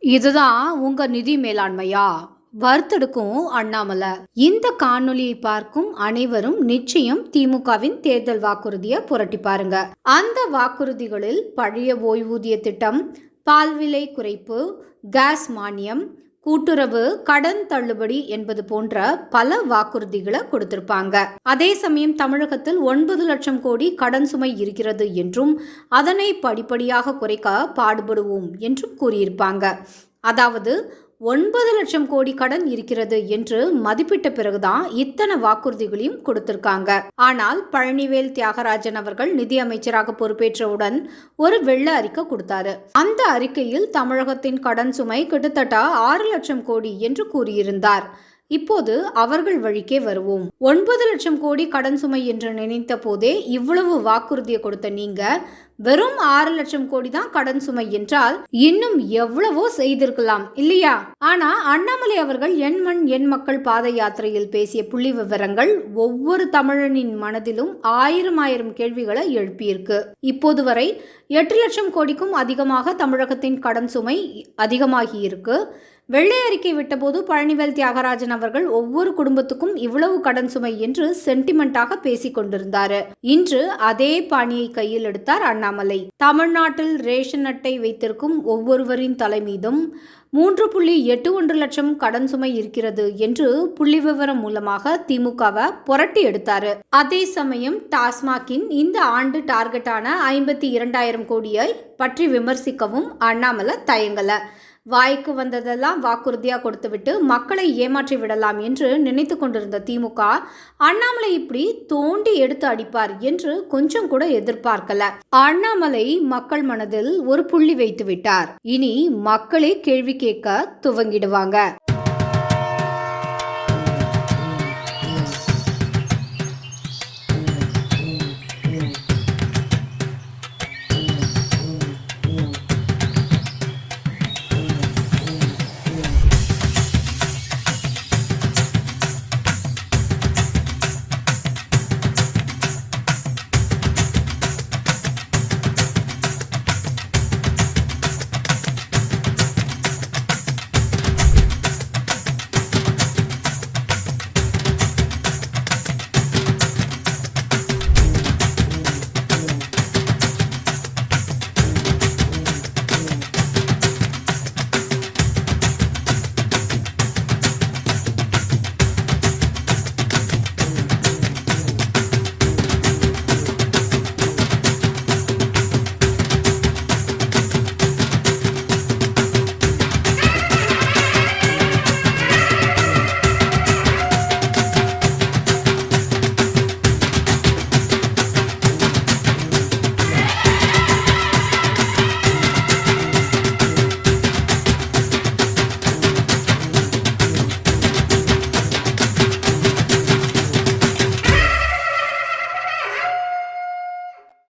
இதுதான் உங்க நிதி மேலாண்மையா? வறுத்தெடுக்கும் அண்ணாமலை. இந்த காணொளியை பார்க்கும் அனைவரும் நிச்சயம் திமுகவின் தேர்தல் வாக்குறுதியை புரட்டி பாருங்க. அந்த வாக்குறுதிகளில் பழைய ஓய்வூதிய திட்டம், பால் விலை குறைப்பு, கேஸ் மானியம், கூட்டுறவு கடன் தள்ளுபடி என்பது போன்ற பல வாக்குறுதிகளை கொடுத்திருப்பாங்க. அதே சமயம் தமிழகத்தில் 9 லட்சம் கோடி கடன் சுமை இருக்கிறது என்றும் அதனை படிப்படியாக குறைக்க பாடுபடுவோம் என்றும் கூறியிருப்பாங்க. அதாவது 9 லட்சம் கோடி கடன் இருக்கிறது என்று மதிப்பிட்ட பிறகுதான் இத்தனை வாக்குறுதிகளையும் கொடுத்திருக்காங்க. ஆனால் பழனிவேல் தியாகராஜன் அவர்கள் நிதி அமைச்சராக பொறுப்பேற்றவுடன் ஒரு வெள்ள அறிக்கை கொடுத்தாரு. அந்த அறிக்கையில் தமிழகத்தின் கடன் சுமை கிட்டத்தட்ட 6 லட்சம் கோடி என்று கூறியிருந்தார். இப்போது அவர்கள் வழிக்கே வருவோம். 9 லட்சம் கோடி கடன் சுமை என்று நினைத்த போதே இவ்வளவு வாக்குறுதியை கொடுத்த நீங்க வெறும் 6 லட்சம் கோடி தான் கடன் சுமை என்றால் இன்னும் எவ்வளவோ செய்திருக்கலாம் இல்லையா? ஆனா அண்ணாமலை அவர்கள் என் மண் என் மக்கள் பாத யாத்திரையில் பேசிய புள்ளி விவரங்கள் ஒவ்வொரு தமிழனின் மனதிலும் ஆயிரம் கேள்விகளை எழுப்பியிருக்கு. இப்போது வரை 8 லட்சம் கோடிக்கும் அதிகமாக தமிழகத்தின் கடன் சுமை அதிகமாகி இருக்கு. வெள்ளை அறிக்கை விட்டபோது பழனிவேல் தியாகராஜன் அவர்கள் ஒவ்வொரு குடும்பத்துக்கும் இவ்வளவு கடன் சுமை என்று சென்டிமெண்டாக பேசிக் கொண்டிருந்தாரு. இன்று அதே பாணியை கையில் எடுத்தார் அண்ணாமலை. தமிழ்நாட்டில் ரேஷன் அட்டை வைத்திருக்கும் ஒவ்வொருவரின் தலை மீதும் 3.81 லட்சம் கடன் சுமை இருக்கிறது என்று புள்ளி விவரம் மூலமாக திமுகவை புரட்டி எடுத்தாரு. அதே சமயம் டாஸ்மாகின் இந்த ஆண்டு டார்கெட்டான 52,000 கோடியை பற்றி விமர்சிக்கவும் அண்ணாமலை தயங்கல. வாய்க்கு வந்ததெல்லாம் வாக்குறுதியா கொடுத்துவிட்டு மக்களை ஏமாற்றி விடலாம் என்று நினைத்து கொண்டிருந்த திமுக அண்ணாமலை இப்படி தோண்டி எடுத்து அடிப்பார் என்று கொஞ்சம் கூட எதிர்பார்க்கல. அண்ணாமலை மக்கள் மனதில் ஒரு புள்ளி வைத்து விட்டார். இனி மக்களே கேள்வி கேட்க துவங்கிடுவாங்க.